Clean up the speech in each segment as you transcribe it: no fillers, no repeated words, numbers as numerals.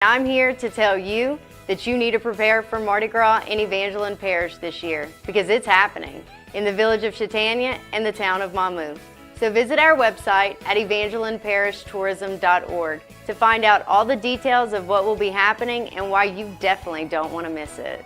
I'm here to tell you that you need to prepare for Mardi Gras in Evangeline Parish this year because it's happening in the village of Chaitanya and the town of Mamou. So visit our website at evangelineparishtourism.org to find out all the details of what will be happening and why you definitely don't want to miss it.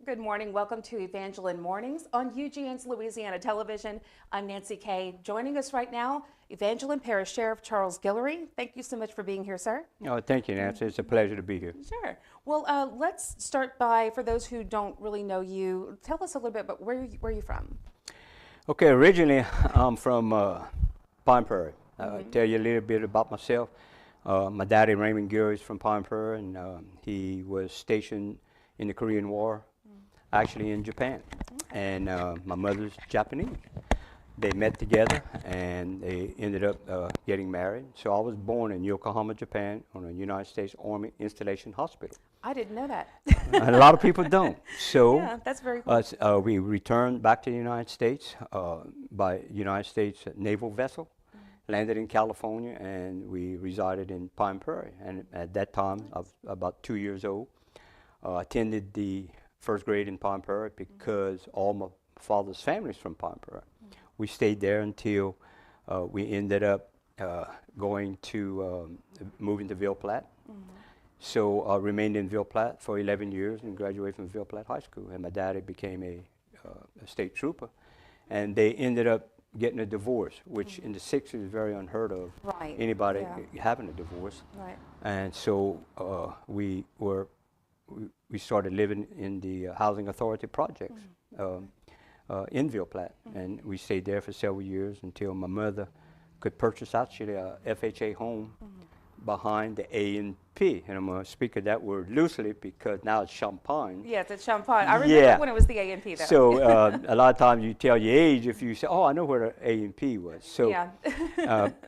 Good morning. Welcome to Evangeline Mornings on UGN's Louisiana Television. I'm Nancy Kay. Joining us right now, Evangeline Parish Sheriff Charles Guillory. Thank you so much for being here, sir. Oh, thank you, Nancy. It's a pleasure to be here. Sure. Well, let's start by, for those who don't really know you, tell us a little bit about where are you from? Okay, originally I'm from Pine Prairie. I'll tell you a little bit about myself. My daddy, Raymond Guillory, is from Pine Prairie, and he was stationed in the Korean War, actually in Japan. And my mother's Japanese. They met together and they ended up getting married. So I was born in Yokohama, Japan, on a United States Army installation hospital. I didn't know that. A lot of people don't. So yeah, that's very cool. we returned back to the United States by United States naval vessel, landed in California, and we resided in Pine Prairie. And at that time, I was about 2 years old. Attended the first grade in Pine Prairie because all my father's family is from Pine Prairie. We stayed there until we ended up moving to Ville Platte. So I remained in Ville Platte for 11 years and graduated from Ville Platte High School. And my daddy became a state trooper. And they ended up getting a divorce, which in the 60s is very unheard of. Right. Anybody having a divorce. Right. And so we started living in the Housing Authority projects in Ville Platte. And we stayed there for several years until my mother could purchase actually a FHA home behind the A&P. And I'm going to speak of that word loosely because now it's Champagne. Yes, it's Champagne. I remember when it was the A&P, though. So a lot of times you tell your age if you say, oh, I know where the A&P was. So, yeah.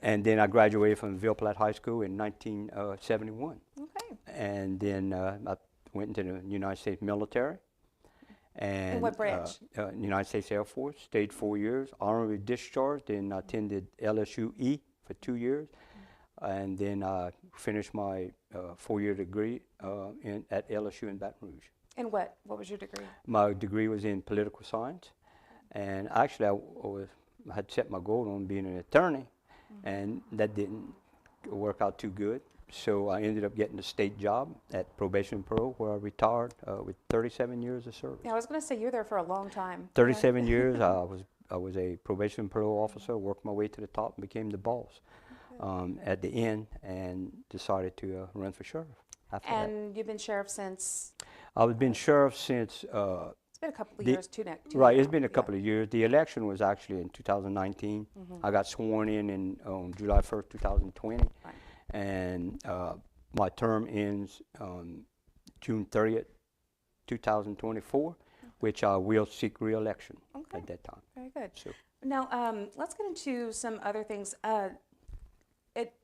and then I graduated from Ville Platte High School in 1971. Okay. And then I went into the United States military. And in what branch? United States Air Force, stayed 4 years, honorably discharged, and attended LSUE for 2 years. And then I finished my 4-year degree at LSU in Baton Rouge. And what was your degree? My degree was in political science. And actually I had set my goal on being an attorney, and that didn't work out too good. So I ended up getting a state job at Probation and Parole, where I retired with 37 years of service. Yeah, I was going to say you were there for a long time. 37 years. I was a probation and parole officer, worked my way to the top, and became the boss at the end, and decided to run for sheriff after that. And you've been sheriff since? I've been sheriff since... it's been a couple of years, two right, it's been a couple of years. The election was actually in 2019. I got sworn in on July 1st, 2020. Right. And my term ends on June 30th, 2024, which I will seek re-election at that time. Very good. So. Now, let's get into some other things.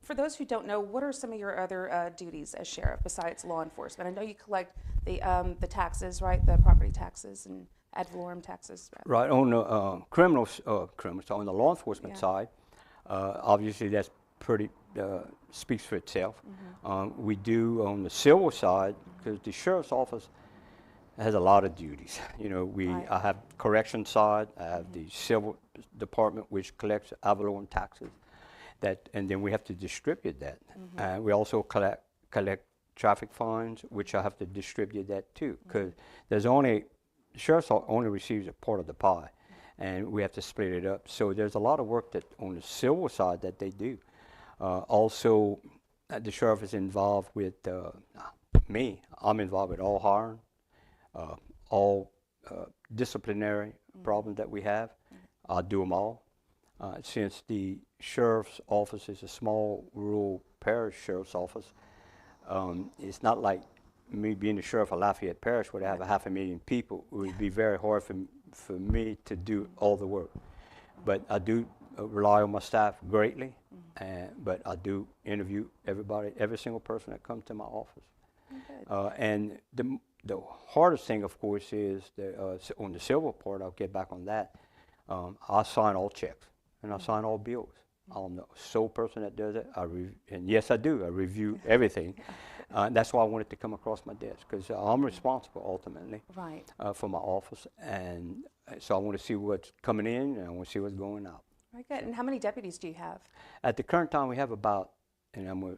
For those who don't know, what are some of your other duties as sheriff besides law enforcement? I know you collect the taxes, right? The property taxes and ad valorem taxes. Right, on the on the law enforcement side, obviously that's pretty speaks for itself. We do on the civil side, because the sheriff's office has a lot of duties. You know, I have correction side, I have the civil department, which collects ad valorem taxes. And then we have to distribute that. We also collect traffic fines, which I have to distribute that too, because the sheriff's only receives a part of the pie, and we have to split it up. So there's a lot of work that on the civil side that they do. Also, the sheriff is involved with me. I'm involved with all hiring, all disciplinary problems that we have. I do them all. Since the sheriff's office is a small rural parish sheriff's office, it's not like me being the sheriff of Lafayette Parish where they have 500,000 people. It would be very hard for me to do all the work. But I do rely on my staff greatly, but I do interview everybody, every single person that comes to my office. And the hardest thing, of course, is on the civil part. I'll get back on that. I sign all checks and I sign all bills. I'm the sole person that does it. And yes, I do. I review everything. That's why I wanted to come across my desk, because I'm responsible ultimately for my office, and so I want to see what's coming in and I want to see what's going out. Very good. And how many deputies do you have? At the current time, we have about, and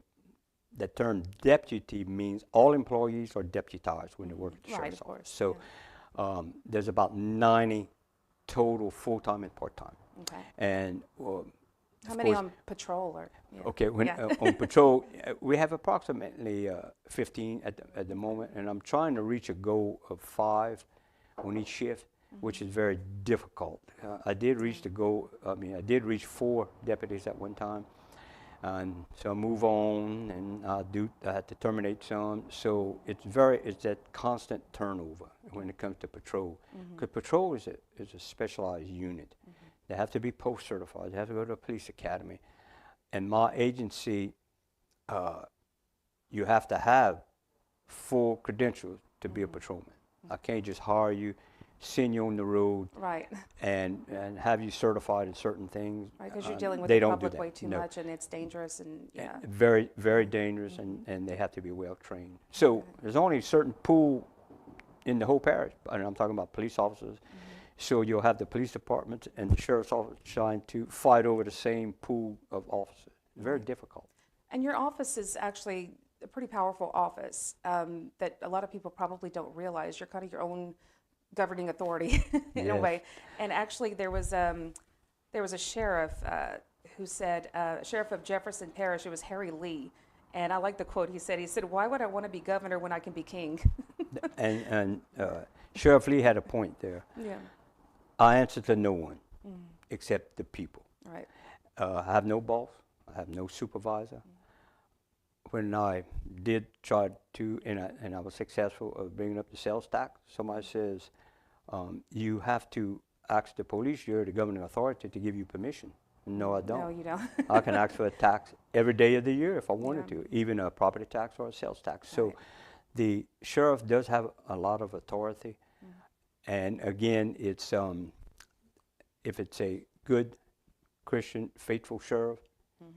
the term deputy means all employees are deputized when they work at the sheriff's office. So there's about 90 total full-time and part-time. Okay. And how many on patrol? Okay, on patrol, we have approximately 15 at the moment, and I'm trying to reach a goal of 5 on each shift, which is very difficult. I did reach the goal. I did reach 4 deputies at one time, and so I move on, and I had to terminate some. So it's that constant turnover when it comes to patrol, because patrol is a specialized unit. They have to be post certified. They have to go to a police academy, and my agency, you have to have full credentials to be a patrolman. I can't just hire you, send you on the road, and have you certified in certain things. Right, because you're dealing with the public way too much, and it's dangerous, and very, very dangerous, and they have to be well trained. So there's only a certain pool in the whole parish, and I'm talking about police officers. So you'll have the police department and the sheriff's office trying to fight over the same pool of officers. Very difficult. And your office is actually a pretty powerful office that a lot of people probably don't realize. You're kind of your own governing authority in a way. And actually, there was a sheriff who said, Sheriff of Jefferson Parish. It was Harry Lee. And I like the quote he said, "Why would I want to be governor when I can be king?" and Sheriff Lee had a point there. Yeah. I answer to no one except the people. Right. I have no boss. I have no supervisor. When I did try to, and I was successful of bringing up the sales tax, somebody says, you have to ask the police, you're the governing authority, to give you permission. No, I don't. No, you don't. I can ask for a tax every day of the year if I wanted to, even a property tax or a sales tax. So the sheriff does have a lot of authority. And again, it's if it's a good Christian, faithful sheriff,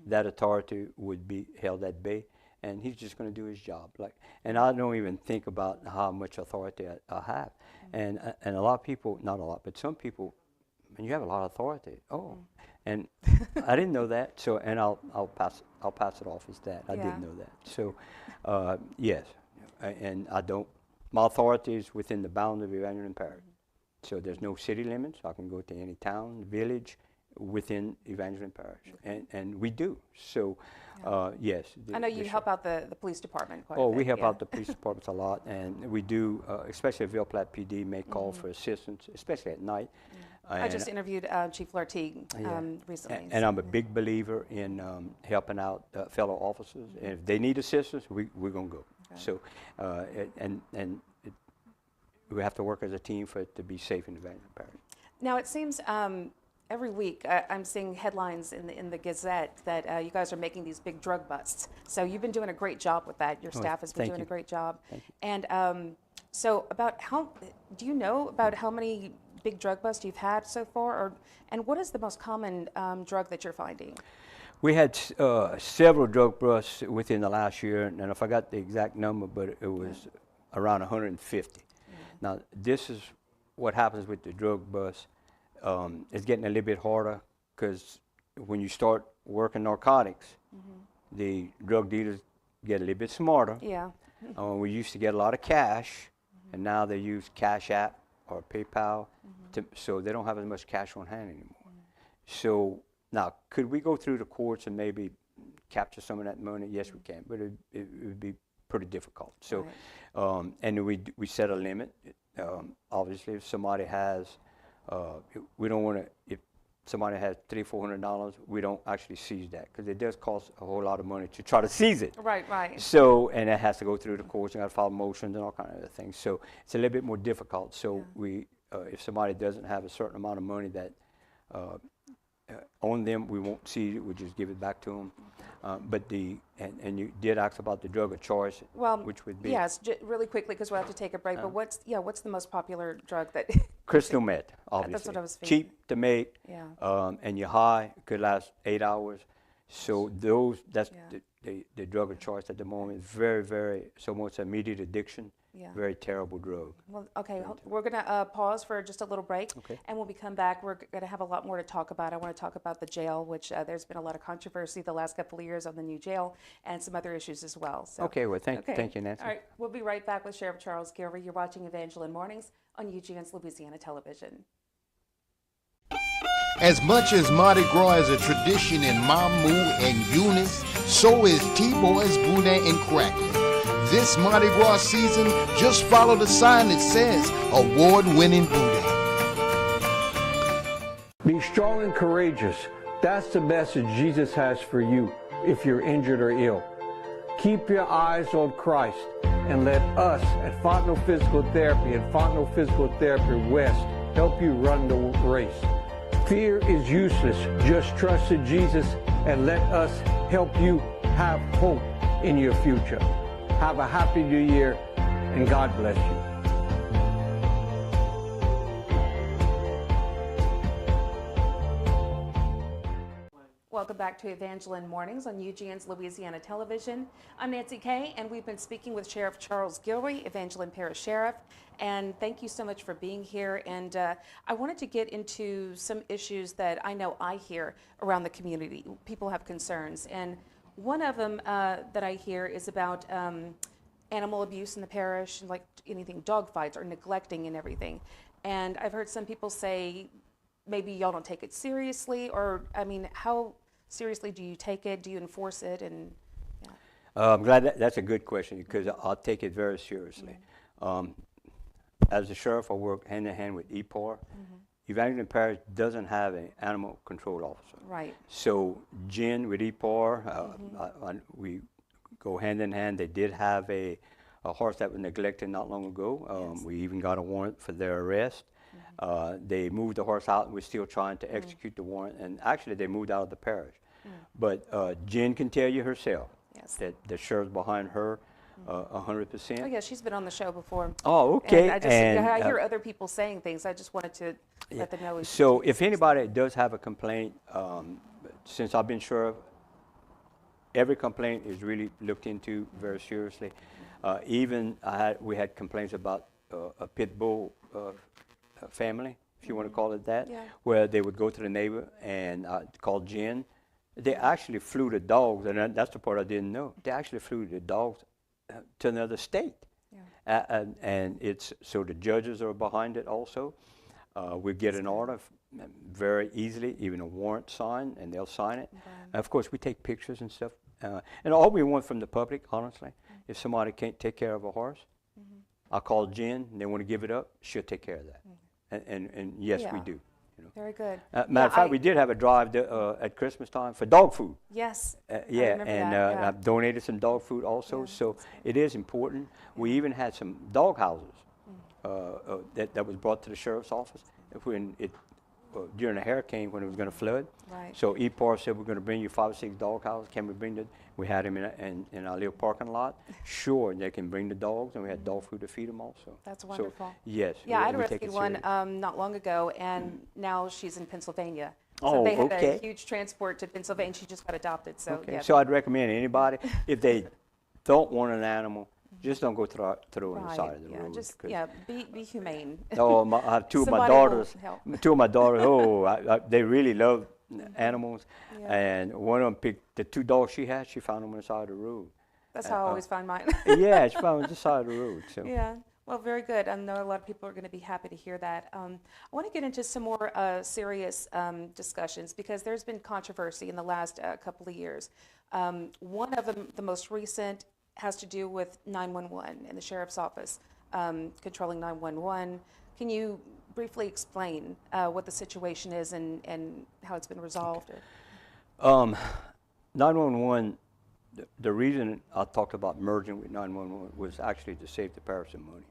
that authority would be held at bay, and he's just going to do his job. And I don't even think about how much authority I have. And a lot of people, not a lot, but some people, you have a lot of authority. And I didn't know that. So, and I'll pass it off as that. I didn't know that. So, yes, and I don't. My authority is within the bounds of Evangeline Parish. So there's no city limits. I can go to any town, village within Evangeline Parish. And we do. So, yes. I know you help out the police department quite a bit. We help out the police departments a lot. And we do, especially at Ville Platte PD, make calls for assistance, especially at night. I just interviewed Chief Lartigue recently. And I'm a big believer in helping out fellow officers. And if they need assistance, we're going to go. So, we have to work as a team for it to be safe in Evangeline Parish. Now, it seems every week I'm seeing headlines in the Gazette that you guys are making these big drug busts. So you've been doing a great job with that. Your staff has been doing a great job. And so do you know about how many big drug busts you've had so far? And what is the most common drug that you're finding? We had several drug busts within the last year, and I forgot the exact number, but it was around 150. Now, this is what happens with the drug bust. It's getting a little bit harder because when you start working narcotics, the drug dealers get a little bit smarter. Yeah. We used to get a lot of cash, and now they use Cash App or PayPal, so they don't have as much cash on hand anymore. So now, could we go through the courts and maybe capture some of that money? Yes, we can, but it would be pretty difficult. So, and we set a limit. Obviously, if somebody has, we don't want to. If somebody has $300-400, we don't actually seize that because it does cost a whole lot of money to try to seize it. Right, right. So, and it has to go through the courts and got to file motions and all kinds of other things. So it's a little bit more difficult. So we, if somebody doesn't have a certain amount of money that on them. We won't see it. We just give it back to them. But and you did ask about the drug of choice, Well, which would be yes, really quickly because we'll have to take a break. But what's the most popular drug that? crystal meth, obviously. That's what I was thinking. Cheap to make, Yeah. and you're high. Could last 8 hours. So that's the drug of choice at the moment. Very, very, so much immediate addiction. Yeah. Very terrible drug. Well, okay, we're going to pause for just a little break. Okay. And when we come back, we're going to have a lot more to talk about. I want to talk about the jail, which there's been a lot of controversy the last couple of years on the new jail, and some other issues as well. So, Okay, well, thank you, Nancy. All right, we'll be right back with Sheriff Charles Guillory. You're watching Evangeline Mornings on UGN's Louisiana Television. As much as Mardi Gras is a tradition in Mamou and Eunice, so is T-Boys, Boudin, and Crackling. This Mardi Gras season, just follow the sign that says award-winning Boudin. Be strong and courageous. That's the message Jesus has for you if you're injured or ill. Keep your eyes on Christ and let us at Fontenot Physical Therapy and Fontenot Physical Therapy West help you run the race. Fear is useless. Just trust in Jesus and let us help you have hope in your future. Have a happy new year and God bless you. Welcome back to Evangeline Mornings on UGN's Louisiana Television. I'm Nancy Kay, and we've been speaking with Sheriff Charles Guillory, Evangeline Parish Sheriff. And thank you so much for being here. And I wanted to get into some issues that I know I hear around the community. People have concerns. And one of them that I hear is about animal abuse in the parish, and like anything, dog fights or neglecting and everything. And I've heard some people say, maybe y'all don't take it seriously, or, I mean, how seriously do you take it? Do you enforce it? And I'm glad that's a good question because I'll take it very seriously. As a sheriff, I work hand in hand with EPAR. Evangeline Parish doesn't have an animal control officer. right. So Jen with EPAR, we go hand in hand. They did have a horse that was neglected not long ago. Yes. We even got a warrant for their arrest. They moved the horse out, and we're still trying to execute the warrant. And actually, they moved out of the parish. But Jen can tell you herself Yes. that the sheriff's behind her 100%. Oh, yeah, she's been on the show before. Oh, okay. And I hear other people saying things. I just wanted to let them know. So if anybody does have a complaint, since I've been sheriff, every complaint is really looked into very seriously. Even we had complaints about a pit bull family, if you want to call it that, where they would go to the neighbor and call Jen. They actually flew the dogs, and that's the part I didn't know. They actually flew the dogs to another state. And it's so the judges are behind it also. We get an order very easily, even a warrant signed, and they'll sign it. Of course, we take pictures and stuff. And all we want from the public, honestly, if somebody can't take care of a horse, I call Jen, and they want to give it up, she'll take care of that. And yes, we do. You know. Very good. Matter of fact, we did have a drive at Christmas time for dog food. Yes. I've donated some dog food also, so it is important. We even had some dog houses that was brought to the sheriff's office when during a hurricane when it was going to flood. Right. So EPAR said, we're going to bring you 5 or 6 dog houses. Can we bring them? We had them in our little parking lot. Sure, they can bring the dogs, and we had dog food to feed them also. That's wonderful. So, yes. Yeah, I had we take rescued it one serious. not long ago, and now she's in Pennsylvania. So Oh, they had okay. a huge transport to Pennsylvania. She just got adopted. So Okay, yeah. so I'd recommend anybody, if they don't want an animal, just don't go throw it on the side of the road. Just 'cause- be humane. Oh, I have two of my Somebody will daughters. help. Two of my daughters. They really love animals, Yeah. and one of them picked the 2 dogs she had. She found them on the side of the road. That's how I always find mine. Yeah, she found them on the side of the road. So. Yeah. Well, very good. I know a lot of people are going to be happy to hear that. I want to get into some more serious discussions because there's been controversy in the last couple of years. One of them, the most recent, has to do with 911 and the sheriff's office controlling 911. Can you briefly explain what the situation is and how it's been resolved? 911, the reason I talked about merging with 911 was actually to save the parish some money.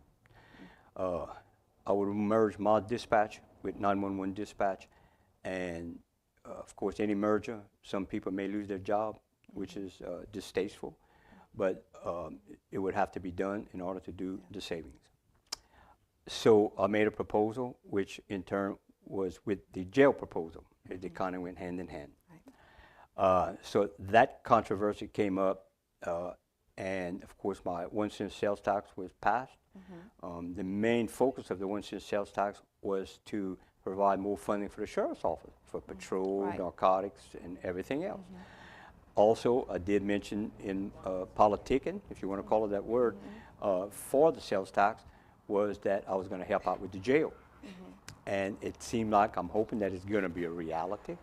I would merge my dispatch with 911 dispatch, and of course, any merger, some people may lose their job, which is distasteful, but it would have to be done in order to do the savings. So I made a proposal, which in turn was with the jail proposal. They kind of went hand in hand. Right. So that controversy came up, and of course my 1 cent sales tax was passed. The main focus of the 1 cent sales tax was to provide more funding for the sheriff's office, for patrol, Right. narcotics, and everything else. Also, I did mention in politicking, if you want to call it that word, for the sales tax, was that I was going to help out with the jail. And it seemed like, I'm hoping that it's going to be a reality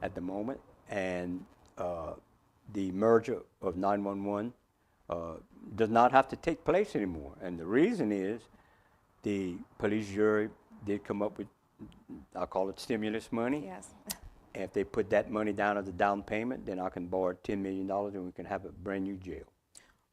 at the moment. And the merger of 911 does not have to take place anymore. And the reason is the police jury did come up with, I call it stimulus money. Yes. And if they put that money down as a down payment, then I can borrow $10 million and we can have a brand new jail.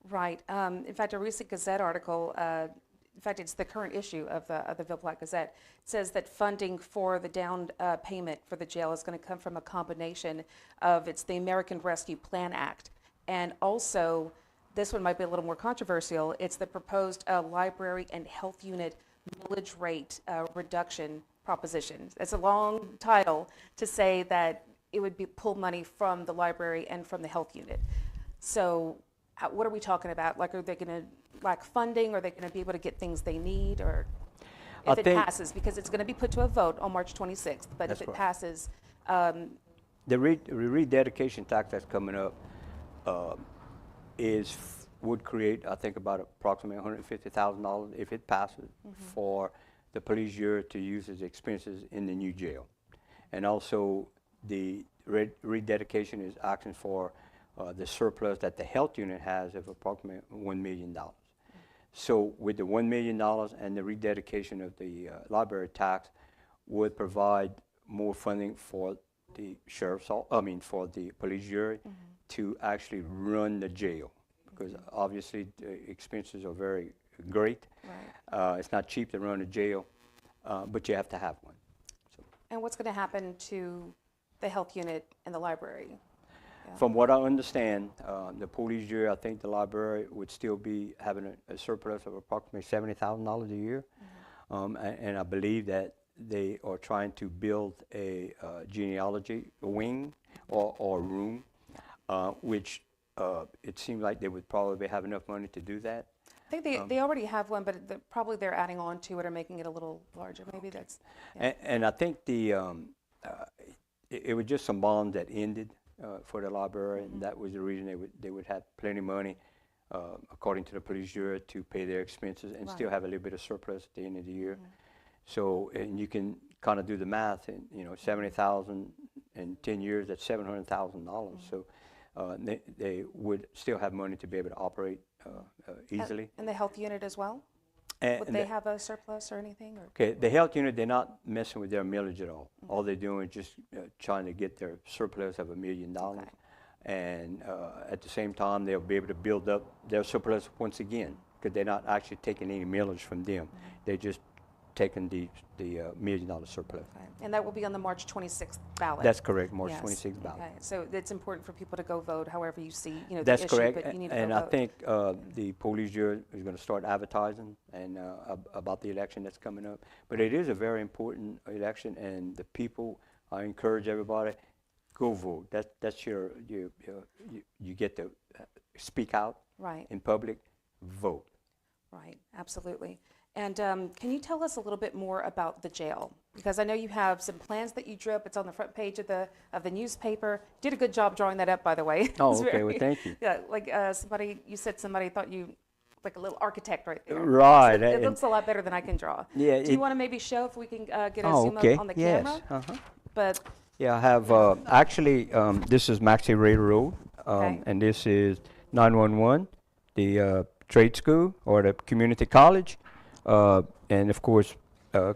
Right. In fact, a recent Gazette article, in fact, it's the current issue of the Ville Platte Gazette, says that funding for the down payment for the jail is going to come from a combination of, it's the American Rescue Plan Act, and also, this one might be a little more controversial, it's the proposed library and health unit millage rate reduction proposition. It's a long title to say that it would be pull money from the library and from the health unit. So what are we talking about? Like, are they going to lack funding? Are they going to be able to get things they need? Or if it passes, because it's going to be put to a vote on March 26th, but if it passes. The rededication tax that's coming up would create, I think, about approximately $150,000 if it passes for the police jury to use as expenses in the new jail. And also the rededication is asking for the surplus that the health unit has of approximately $1 million. So with the $1 million and the rededication of the library tax would provide more funding for the for the police jury to actually run the jail, because obviously the expenses are very great. Right. It's not cheap to run a jail, but you have to have one. So. And what's going to happen to the health unit and the library? From what I understand, the police jury, I think the library would still be having a surplus of approximately $70,000 a year. And I believe that they are trying to build a genealogy wing or room, which it seems like they would probably have enough money to do that. I think they already have one, but probably they're adding on to it or making it a little larger. Maybe that's. Yeah. And I think it was just some bonds that ended for the library, and that was the reason they would have plenty of money, according to the police jury, to pay their expenses and still have a little bit of surplus at the end of the year. So, and you can kind of do the math, and 70,000 in 10 years, that's $700,000. So they would still have money to be able to operate easily. And the health unit as well? Would they have a surplus or anything? Or? Okay, the health unit, they're not messing with their millage at all. All they're doing is just trying to get their surplus of $1 million. Okay. And at the same time, they'll be able to build up their surplus once again, because they're not actually taking any millage from them. They're just taking the $1 million surplus. Okay. And that will be on the March 26th ballot? That's correct, March Yes. 26th ballot. Okay. So it's important for people to go vote however you see the That's issue, correct, but you need to and go I vote. think the police jury is going to start advertising and about the election that's coming up. But it is a very important election, and the people, I encourage everybody, go vote. That's you get to speak out in public, vote. Right, absolutely. And can you tell us a little bit more about the jail? Because I know you have some plans that you drew up. It's on the front page of the newspaper. Did a good job drawing that up, by the way. Oh, It's okay, well, thank you. Yeah, like you said somebody thought you, like a little architect right there. Right. It looks a lot better than I can draw. Yeah. Do you want to maybe show if we can get a zoom okay. up on the Yes. camera? But Yeah, I have, actually, this is Maxey Ray Road, Okay. and this is 911, the trade school or the community college, and of course,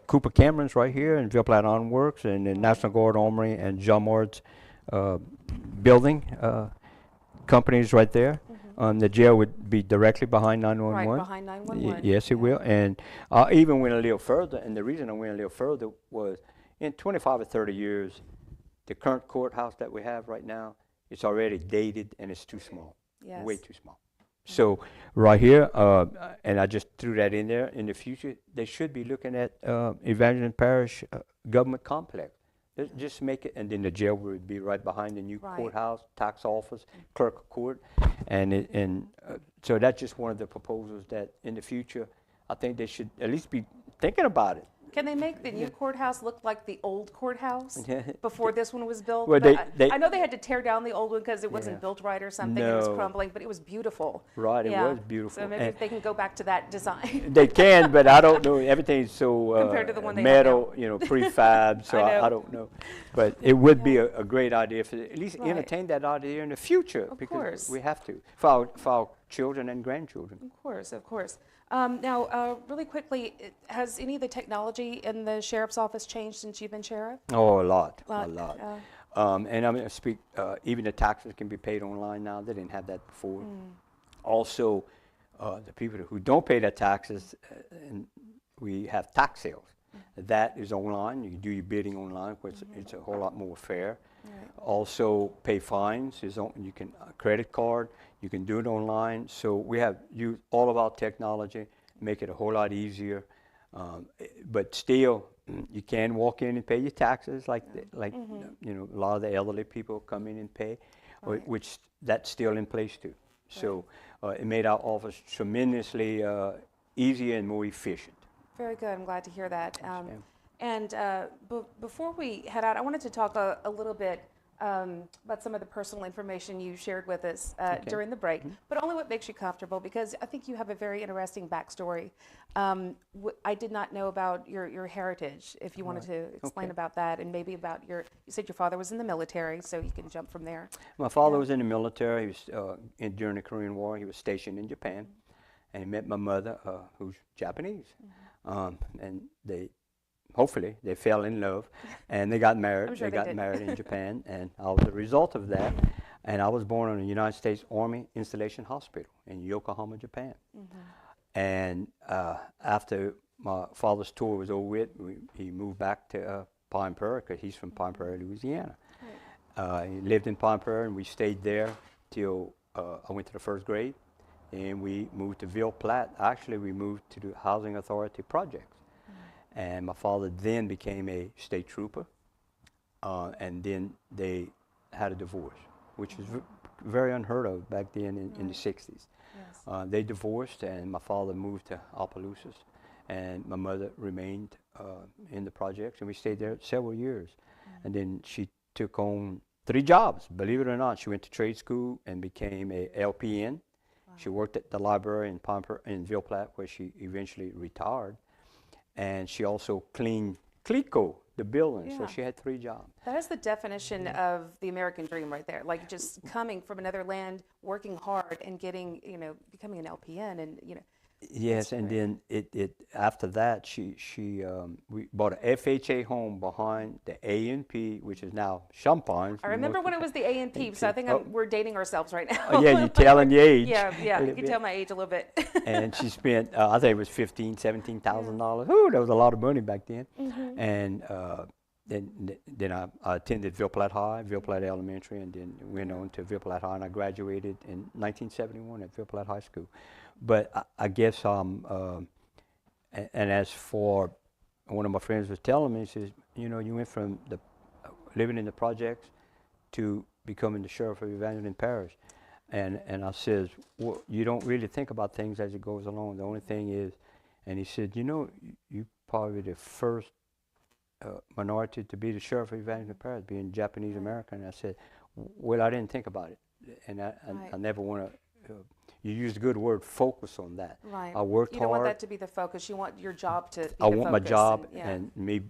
Cooper Cameron's right here, and Ville Platte On Works, and the National Guard Armory, and John Mard's building companies right there. The jail would be directly behind 911. right behind 911. Yes, it will. And I even went a little further, and the reason I went a little further was in 25 or 30 years, the current courthouse that we have right now, it's already dated and it's too small, Yes. way too small. So right here, and I just threw that in there. In the future, they should be looking at Evangeline Parish government complex. Just make it, and then the jail would be right behind the new Right. courthouse, tax office, clerk of court, and so that's just one of the proposals that in the future, I think they should at least be thinking about it. Can they make the new courthouse look like the old courthouse Yeah. before this one was built? Well, But they- I know they had to tear down the old one because it wasn't Yeah. built right or something. It was No. crumbling, but it was beautiful. Right, it Yeah. was beautiful. So maybe And- if they can go back to that design. They can, but I don't know. Everything's so Compared to the one they have metal, prefab. So I know. I don't know. But it would be a great idea for at least Right. entertain that idea in the future, Of because course. we have to for our children and grandchildren. Of course, of course. Now, really quickly, has any of the technology in the sheriff's office changed since you've been sheriff? Oh, a lot. Lot, And I'm going to speak. Even the taxes can be paid online now. They didn't have that before. Also, the people who don't pay their taxes, and we have tax sales. That is online. You do your bidding online, which it's a whole lot more fair. Right. Also, pay fines is on. You can credit card. You can do it online. So we have used all of our technology, make it a whole lot easier. But still, you can walk in and pay your taxes like a lot of the elderly people come in and pay, Right. which that's still in place too. So it made our office tremendously easier and more efficient. Very good. I'm glad to hear that. ma'am. And before we head out, I wanted to talk a little bit about some of the personal information you shared with us during the break, but only what makes you comfortable, because I think you have a very interesting backstory. I did not know about your heritage. If you wanted to explain about that, and maybe about you said your father was in the military, so you can jump from there. My father was in the military. He was during the Korean War. He was stationed in Japan, and he met my mother, who's Japanese, and hopefully they fell in love, and they got married. I'm sure they they got did. married in Japan, and I was a result of that. And I was born in the United States Army Installation Hospital in Yokohama, Japan. And after my father's tour was over with, he moved back to Pine Prairie, because he's from Pine Prairie, Louisiana. He lived in Pine Prairie, and we stayed there till I went to the first grade. And we moved to Ville Platte. Actually, we moved to the Housing Authority projects. And my father then became a state trooper. And then they had a divorce, which was very unheard of back then in the 60s. Yes. They divorced, and my father moved to Opelousas, and my mother remained in the projects, and we stayed there several years. And then she took on 3 jobs, believe it or not. She went to trade school and became a LPN. She worked at the library in Ville Platte, where she eventually retired. And she also cleaned Clico, the building. So Yeah. she had 3 jobs. That is the definition of the American dream right there. Like just coming from another land, working hard, and getting, becoming an LPN, and Yes, and then it after that we bought a FHA home behind the A&P, which is now Champagne. I remember when it was the A&P, so I think we're dating ourselves right now. Oh, yeah, you're telling the age. Yeah, a you little can bit. tell my age a little bit. And she spent, I think it was $15,000, $17,000. Ooh, that was a lot of money back then. And then I attended Ville Platte High, Ville Platte Elementary, and then went on to Ville Platte High, and I graduated in 1971 at Ville Platte High School. But I guess, and as for, one of my friends was telling me, he says, you went from living in the projects to becoming the sheriff of Evangeline Parish. And I says, well, you don't really think about things as it goes along. The only thing is, and he said, you probably the first minority to be the sheriff of Evangeline Parish, being Japanese American. And I said, well, I didn't think about it. And I never want to, you used a good word, focus on that. Right. I worked You hard. don't want that to be the focus. You want your job to be I the want my focus, job yeah. and me,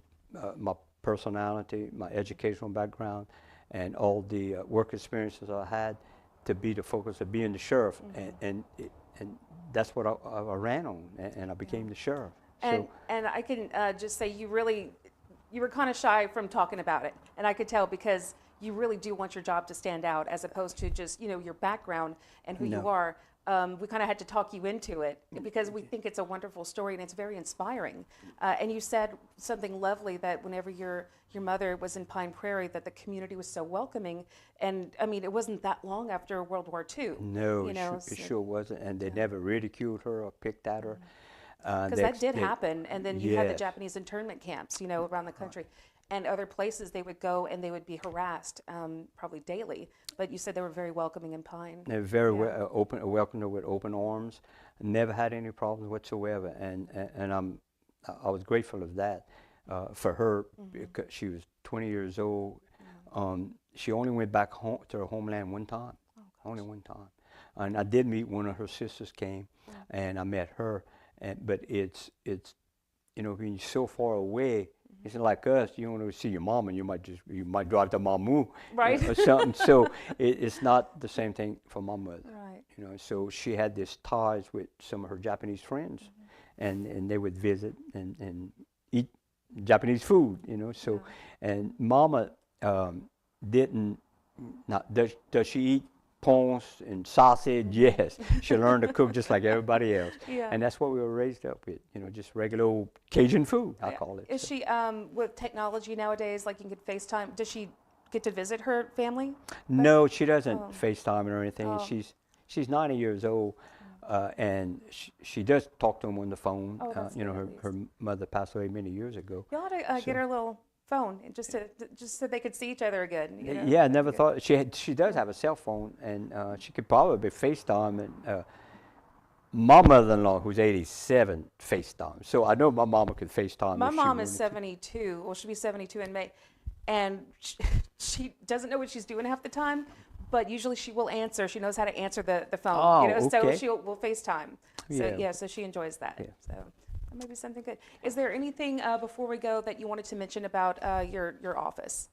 my personality, my educational background, and all the work experiences I had to be the focus of being the sheriff. And that's what I ran on, and I became the sheriff. And I can just say you were kind of shy from talking about it, and I could tell because you really do want your job to stand out as opposed to just, your background and who you are. We kind of had to talk you into it because we think it's a wonderful story and it's very inspiring. And you said something lovely that whenever your mother was in Pine Prairie, that the community was so welcoming. And I mean, it wasn't that long after World War II. No, it sure wasn't. And they never ridiculed her or picked at her. Because that did happen. And then you had the Japanese internment camps, around the country. And other places they would go and they would be harassed, probably daily. But you said they were very welcoming in Pine. They were very welcomed her with open arms. Never had any problems whatsoever, and I was grateful of that for her because she was 20 years old. She only went back home to her homeland one time, only one time. And I did meet one of her sisters came, and I met her. But it's when you're so far away. It's like us. You don't want to see your mom, and you might drive to Mamu, right, or something. So it's not the same thing for my mother, right? So she had this ties with some of her Japanese friends, and they would visit and eat Japanese food, So and Mama didn't. Not does she eat pons and sausage? Yes, she learned to cook just like everybody else, and that's what we were raised up with. Just regular old Cajun food, I call it. Is she with technology nowadays? Like you can FaceTime. Does she get to visit her family? No, she doesn't FaceTime or anything. She's 90 years old, and she does talk to them on the phone. Her mother passed away many years ago. You ought to get her a little phone just so they could see each other again. Yeah, I never thought she does have a cell phone, and she could probably FaceTime. And my mother-in-law, who's 87, FaceTime. So I know my mama could FaceTime. My mom is 72. Well, she'll be 72 in May, and she doesn't know what she's doing half the time. But usually she will answer. She knows how to answer the phone. Oh, So we'll FaceTime. So Yeah. So she enjoys that. Yeah. So that may be something good. Is there anything before we go that you wanted to mention about your office?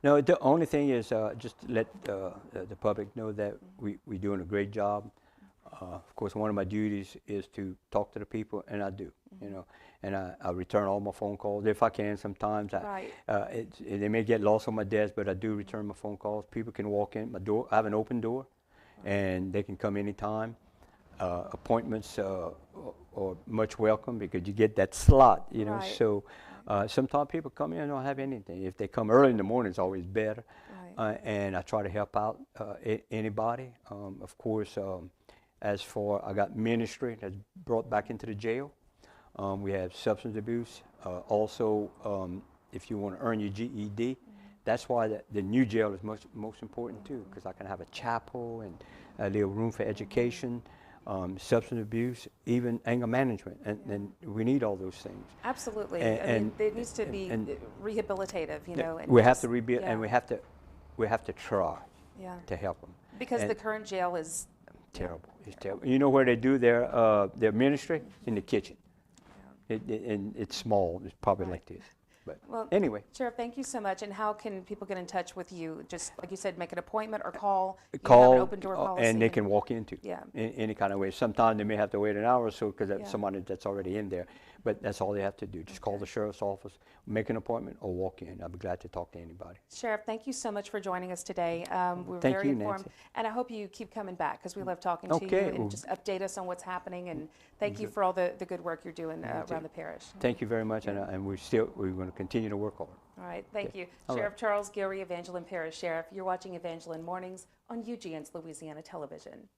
No, the only thing is just to let the public know that we're doing a great job. Of course, one of my duties is to talk to the people, and I do, and I return all my phone calls if I can. Sometimes they may get lost on my desk, but I do return my phone calls. People can walk in my door. I have an open door, and they can come anytime. Appointments are much welcome because you get that slot, Right. So sometimes people come in and don't have anything. If they come early in the morning, it's always better. Right. And I try to help out anybody. Of course, as for I got ministry that's brought back into the jail. We have substance abuse. Also, if you want to earn your GED, that's why the new jail is most important too, because I can have a chapel and a little room for education. Substance abuse, even anger management, and we need all those things. Absolutely. I mean, it needs to be rehabilitative, And we have to rebuild, and we have to try to help them. Because the current jail is terrible. It's terrible. You know where they do their ministry? In the kitchen. And it's small. It's probably like this. But anyway. Sheriff, thank you so much. And how can people get in touch with you? Just like you said, make an appointment or call. You have an open door policy. And they can walk into. Yeah. In any kind of way. Sometimes they may have to wait an hour or so because that's somebody that's already in there. But that's all they have to do. Just call the sheriff's office, make an appointment, or walk in. I'll be glad to talk to anybody. Sheriff, thank you so much for joining us today. We're Thank very you, informed. Nancy. And I hope you keep coming back because we love talking to you and just update us on what's happening. And thank you for all the good work you're doing around the parish. Thank you very much. And we're going to continue to work on it. All right, thank you. All Sheriff right. Charles Guillory, Evangeline Parish Sheriff. You're watching Evangeline Mornings on UGN's Louisiana Television.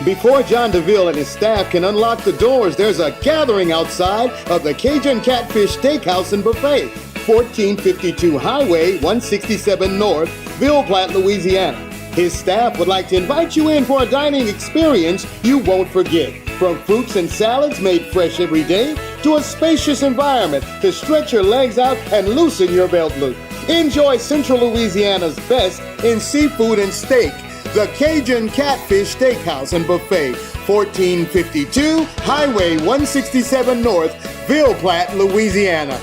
Before John DeVille and his staff can unlock the doors, there's a gathering outside of the Cajun Catfish Steakhouse and Buffet, 1452 Highway 167 North, Ville Platte, Louisiana. His staff would like to invite you in for a dining experience you won't forget. From fruits and salads made fresh every day to a spacious environment to stretch your legs out and loosen your belt loop. Enjoy Central Louisiana's best in seafood and steak. The Cajun Catfish Steakhouse and Buffet, 1452 Highway 167 North, Ville Platte, Louisiana.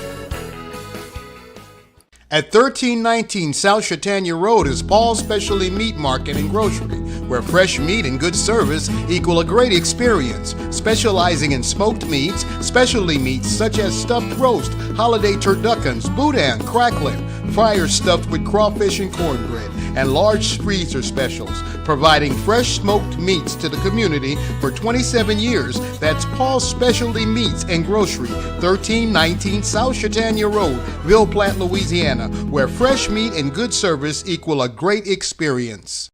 At 1319 South Chautauqua Road is Paul's Specialty Meat Market and Grocery, where fresh meat and good service equal a great experience. Specializing in smoked meats, specialty meats such as stuffed roast, holiday turduckens, boudin, crackling, fryer stuffed with crawfish and cornbread, and large freezer specials, providing fresh smoked meats to the community for 27 years. That's Paul's Specialty Meats and Grocery, 1319 South Chautauqua Road, Ville Platte, Louisiana, where fresh meat and good service equal a great experience.